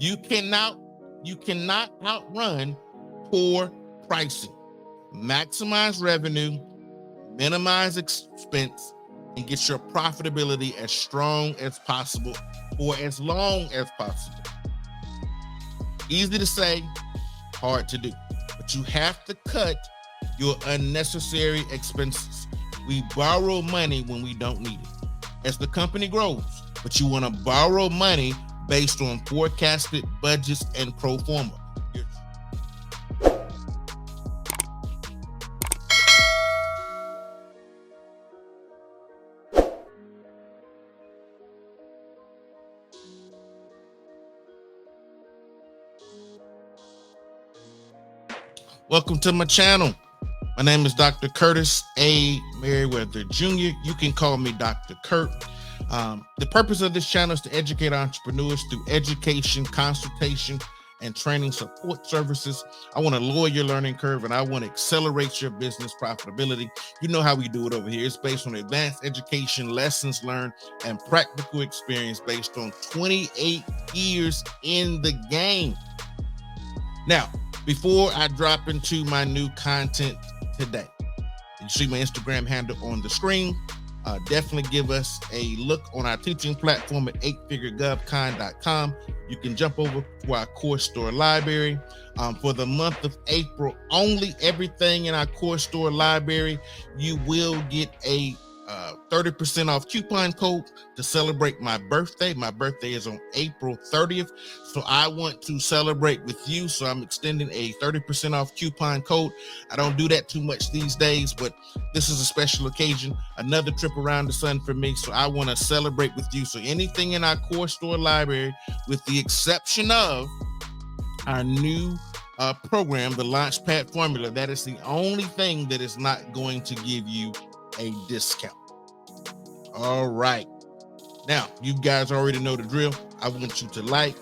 You cannot outrun poor pricing. Maximize revenue, minimize expense, and get your profitability as strong as possible for as long as possible. Easy to say, hard to do, but you have to cut your unnecessary expenses. We borrow money when we don't need it as the company grows, but you want to borrow money based on forecasted budgets and pro forma. Welcome to my channel. My name is Dr. Curtis A. Merriweather Jr. You can call me Dr. Kurt. The purpose of this channel is to educate entrepreneurs through education, consultation, and training support services. I want to lower your learning curve and I want to accelerate your business profitability. You know how we do it over here. It's based on advanced education, lessons learned, and practical experience based on 28 years in the game. Now, before I drop into my new content today, you see my Instagram handle on the screen. Definitely give us a look on our teaching platform at 8figuregovcon.com. You can jump over to our course store library. For the month of April, only everything in our course store library, you will get a 30% off coupon code to celebrate my birthday. My birthday is on April 30th. So I want to celebrate with you. So I'm extending a 30% off coupon code. I don't do that too much these days, but this is a special occasion, another trip around the sun for me. So I want to celebrate with you. So anything in our core store library, with the exception of our new program, the Launchpad Formula, that is the only thing that is not going to give you a discount. All right. Now, you guys already know the drill. I want you to like,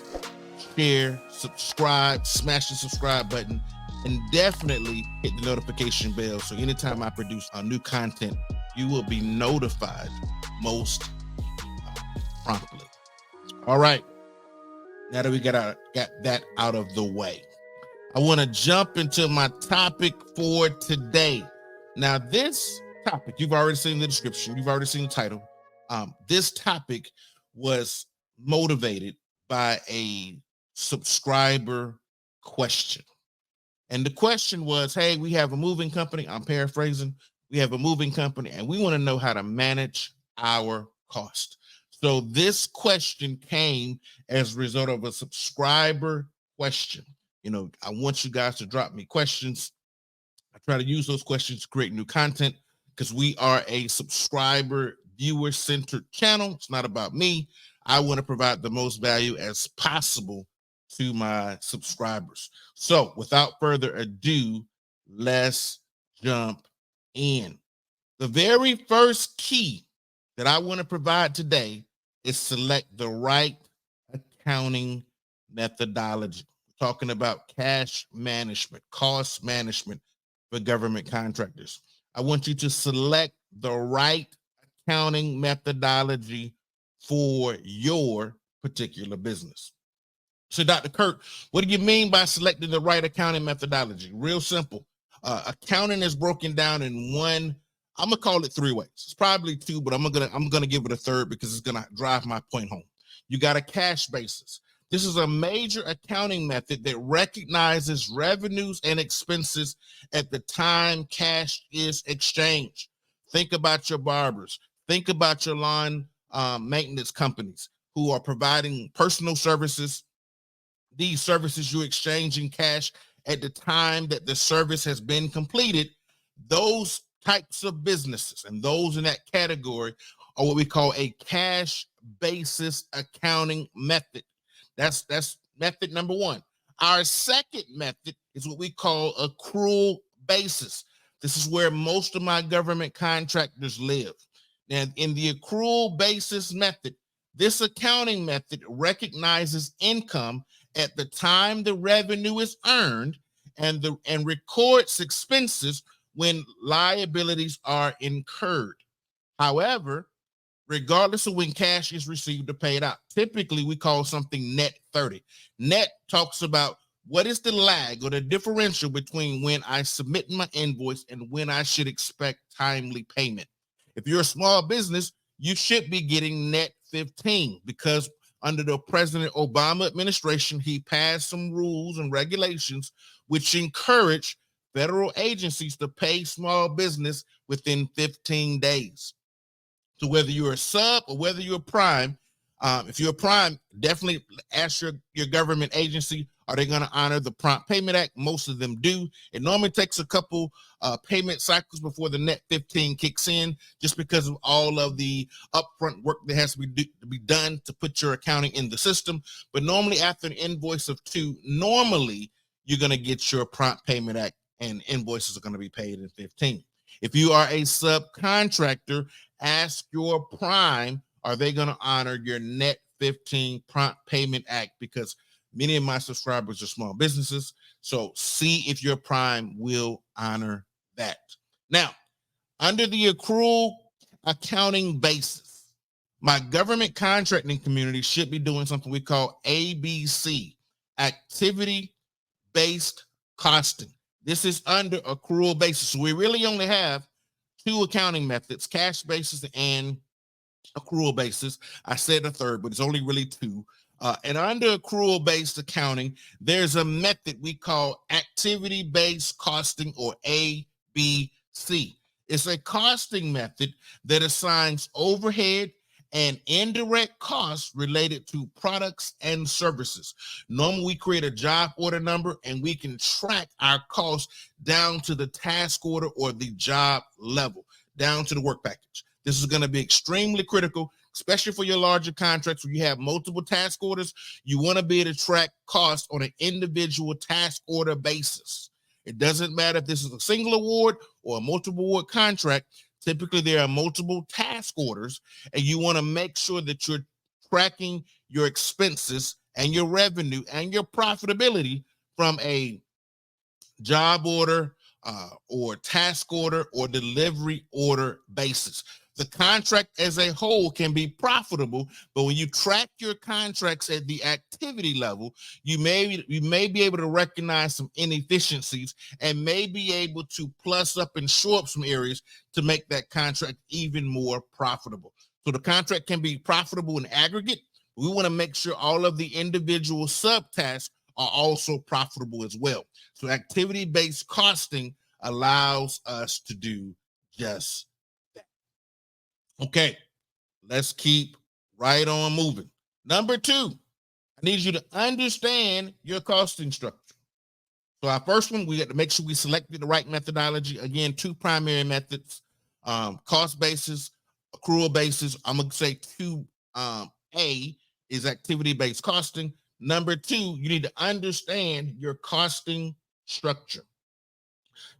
share, subscribe, smash the subscribe button, and definitely hit the notification bell. So anytime I produce new content, you will be notified most promptly. All right. Now that we got that out of the way, I want to jump into my topic for today. Now, this topic, you've already seen the description, you've already seen the title. This topic was motivated by a subscriber question. And the question was, hey, we have a moving company. I'm paraphrasing. We have a moving company and we want to know how to manage our cost. So this question came as a result of a subscriber question. You know, I want you guys to drop me questions. I try to use those questions to create new content because we are a subscriber viewer-centered channel. It's not about me. I want to provide the most value as possible to my subscribers. So without further ado, let's jump in. The very first key that I want to provide today is select the right accounting methodology. We're talking about cash management, cost management for government contractors. I want you to select the right accounting methodology for your particular business. So, Dr. Kurt, what do you mean by selecting the right accounting methodology? Real simple. Accounting is broken down in one, I'm gonna call it three ways. It's probably two, but I'm gonna give it a third because it's gonna drive my point home. You got a cash basis. This is a major accounting method that recognizes revenues and expenses at the time cash is exchanged. Think about your barbers. Think about your lawn maintenance companies who are providing personal services. These services you're exchanging cash at the time that the service has been completed. Those types of businesses and those in that category are what we call a cash basis accounting method. That's method number one. Our second method is what we call accrual basis. This is where most of my government contractors live. Now, in the accrual basis method, this accounting method recognizes income at the time the revenue is earned and records expenses when liabilities are incurred. However, regardless of when cash is received or paid out. Typically, we call something net 30. Net talks about what is the lag or the differential between when I submit my invoice and when I should expect timely payment. If you're a small business, you should be getting net 15 because under the President Obama administration, he passed some rules and regulations which encourage federal agencies to pay small business within 15 days. So whether you're a sub or whether you're a prime, if you're a prime, definitely ask your government agency, are they going to honor the Prompt Payment Act? Most of them do. It normally takes a couple payment cycles before the net 15 kicks in, just because of all of the upfront work that has to be done to put your accounting in the system. But normally after an invoice of 2, normally you're going to get your Prompt Payment Act and invoices are going to be paid in 15. If you are a subcontractor, ask your prime, are they going to honor your net 15 Prompt Payment Act? Because many of my subscribers are small businesses. So see if your prime will honor that. Now, under the accrual accounting basis, my government contracting community should be doing something we call ABC, activity-based costing. This is under accrual basis. So we really only have 2 accounting methods, cash basis and accrual basis. I said a third, but it's only really 2. And under accrual-based accounting, there's a method we call activity-based costing, or ABC. It's a costing method that assigns overhead and indirect costs related to products and services. Normally, we create a job order number and we can track our costs down to the task order or the job level, down to the work package. This is going to be extremely critical, especially for your larger contracts where you have multiple task orders. You want to be able to track costs on an individual task order basis. It doesn't matter if this is a single award or a multiple award contract. Typically, there are multiple task orders, and you want to make sure that you're tracking your expenses and your revenue and your profitability from a job order or task order or delivery order basis. The contract as a whole can be profitable, but when you track your contracts at the activity level, you may be able to recognize some inefficiencies and may be able to plus up and shore up some areas to make that contract even more profitable. So the contract can be profitable in aggregate. We want to make sure all of the individual subtasks are also profitable as well. So activity-based costing allows us to do just that. Okay, let's keep right on moving. Number 2, I need you to understand your costing structure. So our first one, we got to make sure we selected the right methodology. Again, 2 primary methods, cost basis, accrual basis. I'm going to say 2A is activity-based costing. Number 2, you need to understand your costing structure.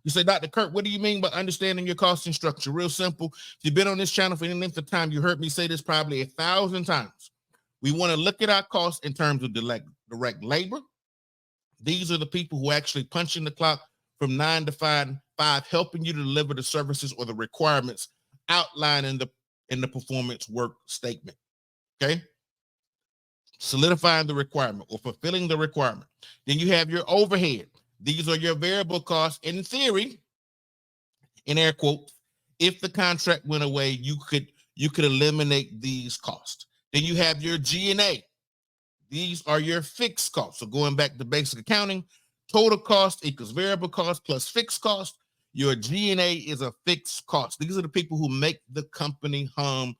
You say, Dr. Kurt, what do you mean by understanding your costing structure? Real simple. If you've been on this channel for any length of time, you heard me say this probably 1,000 times. We want to look at our costs in terms of direct labor. These are the people who actually punch in the clock from 9 to 5, helping you to deliver the services or the requirements outlined in the performance work statement. Okay? Solidifying the requirement or fulfilling the requirement. Then you have your overhead. These are your variable costs. In theory, in air quotes, if the contract went away, you could eliminate these costs. Then you have your G&A. These are your fixed costs. So going back to basic accounting, total cost equals variable cost plus fixed cost. Your G&A is a fixed cost. These are the people who make the company hum,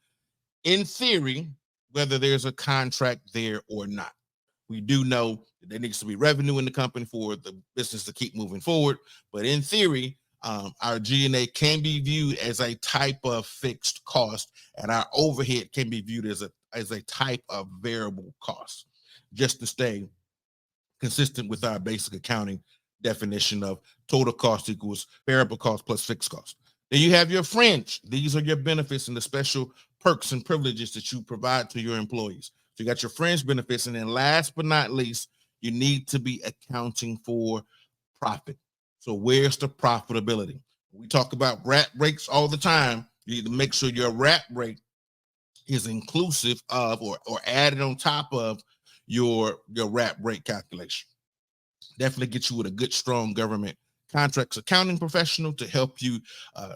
in theory, whether there's a contract there or not. We do know that there needs to be revenue in the company for the business to keep moving forward. But in theory, our G&A can be viewed as a type of fixed cost, and our overhead can be viewed as a type of variable cost, just to stay consistent with our basic accounting definition of total cost equals variable cost plus fixed cost. Then you have your fringe. These are your benefits and the special perks and privileges that you provide to your employees. So you got your fringe benefits. And then last but not least, you need to be accounting for profit. So where's the profitability? We talk about rat rates all the time. You need to make sure your rat rate is inclusive of or added on top of your wrap rate calculation. Definitely get you with a good, strong government contracts accounting professional to help you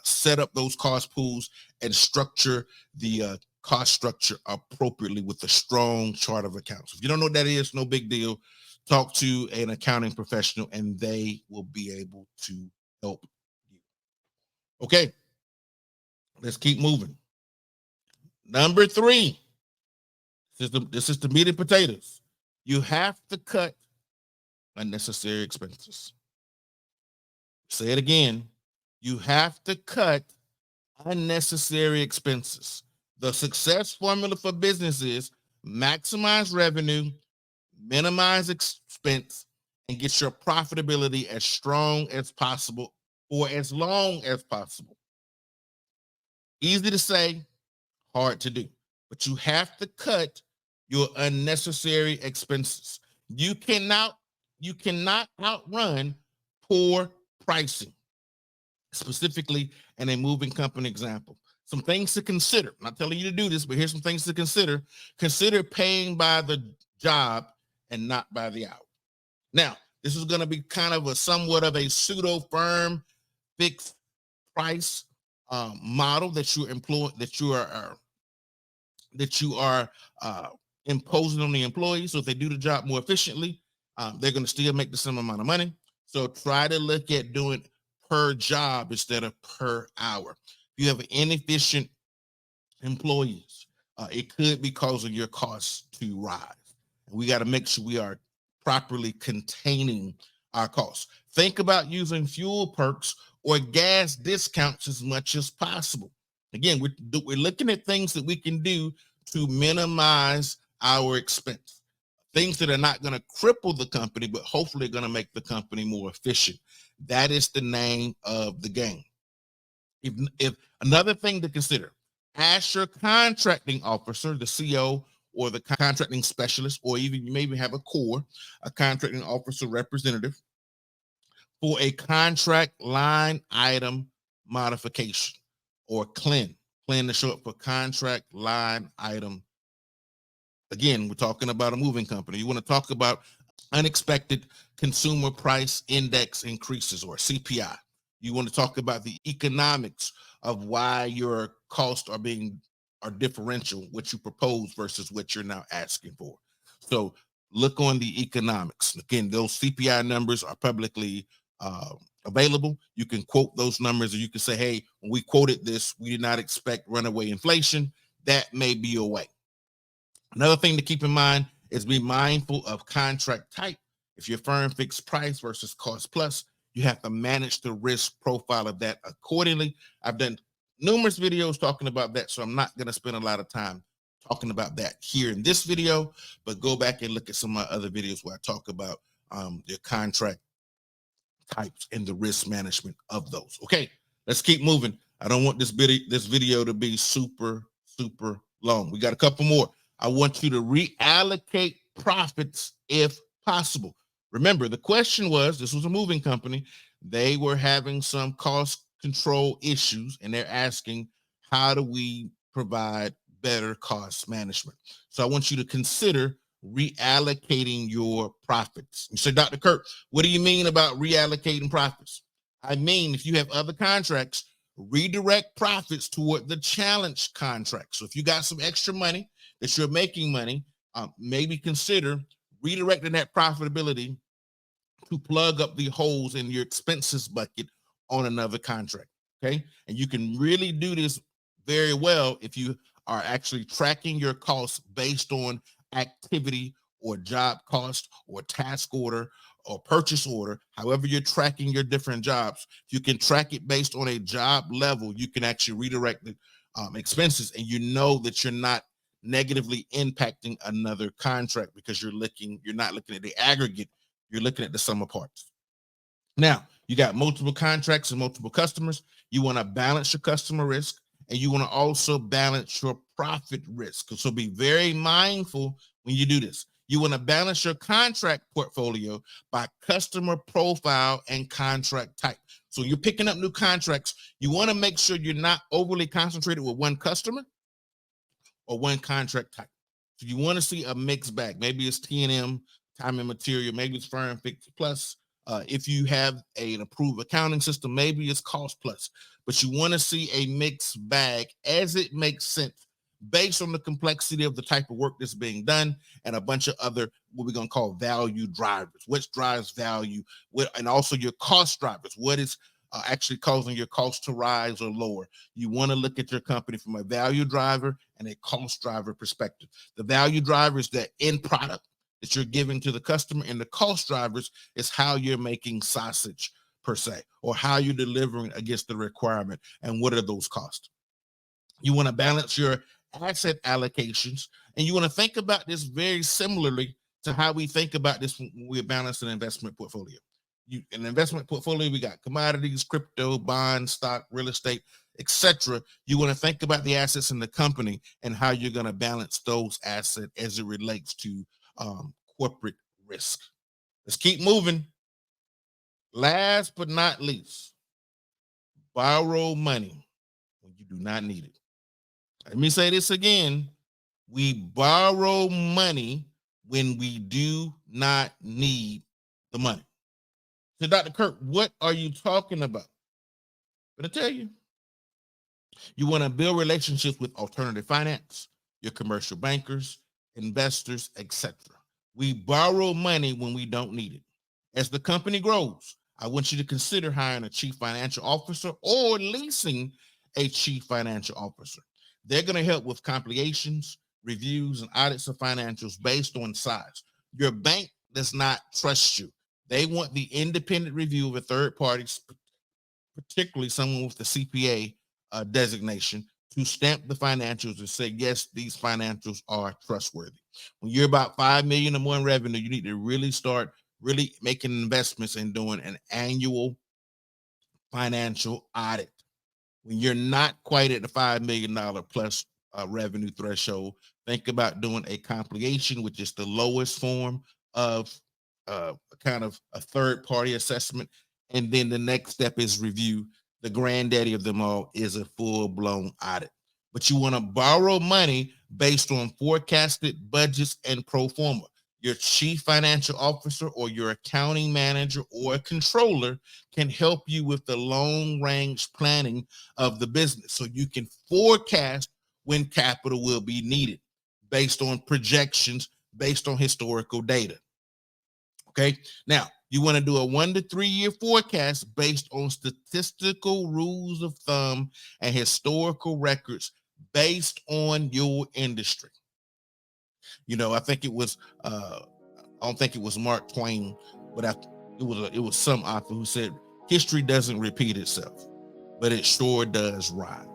set up those cost pools and structure the cost structure appropriately with a strong chart of accounts. If you don't know what that is, no big deal. Talk to an accounting professional and they will be able to help you. Okay, let's keep moving. Number 3, this is the meat and potatoes. You have to cut unnecessary expenses. Say it again. You have to cut unnecessary expenses. The success formula for business is maximize revenue, minimize expense, and get your profitability as strong as possible for as long as possible. Easy to say, hard to do, but you have to cut your unnecessary expenses. You cannot outrun poor pricing, specifically in a moving company example. Some things to consider. I'm not telling you to do this, but here's some things to consider. Consider paying by the job and not by the hour. Now, this is going to be kind of a somewhat of a pseudo firm fixed price model that you employ, that you are imposing on the employees. So if they do the job more efficiently, they're going to still make the same amount of money. So try to look at doing per job instead of per hour. If you have inefficient employees, it could be causing your costs to rise. And we got to make sure we are properly containing our costs. Think about using fuel perks or gas discounts as much as possible. Again, we're looking at things that we can do to minimize our expense. Things that are not going to cripple the company, but hopefully going to make the company more efficient. That is the name of the game. If another thing to consider, ask your contracting officer, the CO or the contracting specialist, or even you maybe have a contracting officer representative, for a contract line item modification, or CLIN. CLIN is short for contract line item. Again, we're talking about a moving company. You want to talk about unexpected consumer price index increases, or CPI. You want to talk about the economics of why your costs are differential, what you propose versus what you're now asking for. So look on the economics. Again, those CPI numbers are publicly available. You can quote those numbers, or you can say, hey, when we quoted this, we did not expect runaway inflation. That may be a way. Another thing to keep in mind is be mindful of contract type. If your firm fixed price versus cost plus, you have to manage the risk profile of that accordingly. I've done numerous videos talking about that, so I'm not going to spend a lot of time talking about that here in this video, but go back and look at some of my other videos where I talk about the contract types and the risk management of those. Okay, let's keep moving. I don't want this video to be super long. We got a couple more. I want you to reallocate profits if possible. Remember, the question was, this was a moving company. They were having some cost control issues, and they're asking, how do we provide better cost management? So I want you to consider reallocating your profits. You say, Dr. Kurt, what do you mean about reallocating profits? I mean, if you have other contracts, redirect profits toward the challenge contract. So if you got some extra money that you're making money, maybe consider redirecting that profitability to plug up the holes in your expenses bucket on another contract. Okay. And you can really do this very well if you are actually tracking your costs based on activity or job cost or task order or purchase order. However you're tracking your different jobs, you can track it based on a job level. You can actually redirect the expenses, and you know that you're not negatively impacting another contract because you're not looking at the aggregate, you're looking at the sum of parts. Now, you got multiple contracts and multiple customers. You want to balance your customer risk, and you want to also balance your profit risk. So be very mindful when you do this. You want to balance your contract portfolio by customer profile and contract type. So you're picking up new contracts. You want to make sure you're not overly concentrated with one customer or one contract type. So you want to see a mixed bag. Maybe it's T&M, time and material, maybe it's firm fixed plus. If you have an approved accounting system, maybe it's cost plus. But you want to see a mixed bag as it makes sense based on the complexity of the type of work that's being done and a bunch of other what we're going to call value drivers. What drives value, and also your cost drivers. What is actually causing your cost to rise or lower? You want to look at your company from a value driver and a cost driver perspective. The value driver is the end product that you're giving to the customer, and the cost drivers is how you're making sausage per se, or how you're delivering against the requirement, and what are those costs. You want to balance your asset allocations, and you want to think about this very similarly to how we think about this when we balance an investment portfolio. An investment portfolio, we got commodities, crypto, bonds, stock, real estate, etc. You want to think about the assets in the company and how you're going to balance those assets as it relates to corporate risk. Let's keep moving. Last but not least, borrow money when you do not need it. Let me say this again. We borrow money when we do not need the money. So, Dr. Kirk, what are you talking about? I'm going to tell you. You want to build relationships with alternative finance, your commercial bankers, investors, etc. We borrow money when we don't need it. As the company grows, I want you to consider hiring a chief financial officer or leasing a chief financial officer. They're going to help with compilations, reviews, and audits of financials based on size. Your bank does not trust you. They want the independent review of a third party, particularly someone with the CPA designation, to stamp the financials and say, yes, these financials are trustworthy. When you're about $5 million or more in revenue, you need to really start making investments and doing an annual financial audit. When you're not quite at the $5 million plus revenue threshold, think about doing a compilation, which is the lowest form of kind of a third-party assessment. And then the next step is review. The granddaddy of them all is a full-blown audit. But you want to borrow money based on forecasted budgets and pro forma. Your chief financial officer or your accounting manager or a controller can help you with the long-range planning of the business, so you can forecast when capital will be needed based on projections, based on historical data. Okay, now you want to do a 1 to 3 year forecast based on statistical rules of thumb and historical records based on your industry. You know, I think it was I don't think it was Mark Twain, but it was some author who said history doesn't repeat itself, but it sure does rhyme.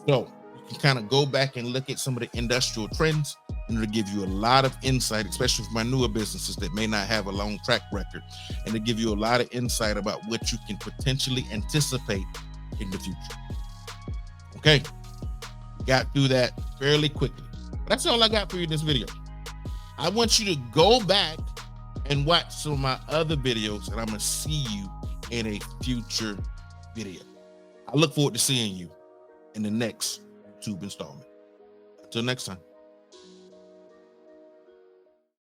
So you can kind of go back and look at some of the industrial trends, and it'll give you a lot of insight, especially for my newer businesses that may not have a long track record, and it'll give you a lot of insight about what you can potentially anticipate in the future. Okay, got through that fairly quickly. But that's all I got for you in this video. I want you to go back and watch some of my other videos, and I'm going to see you in a future video. I look forward to seeing you in the next YouTube installment. Until next time.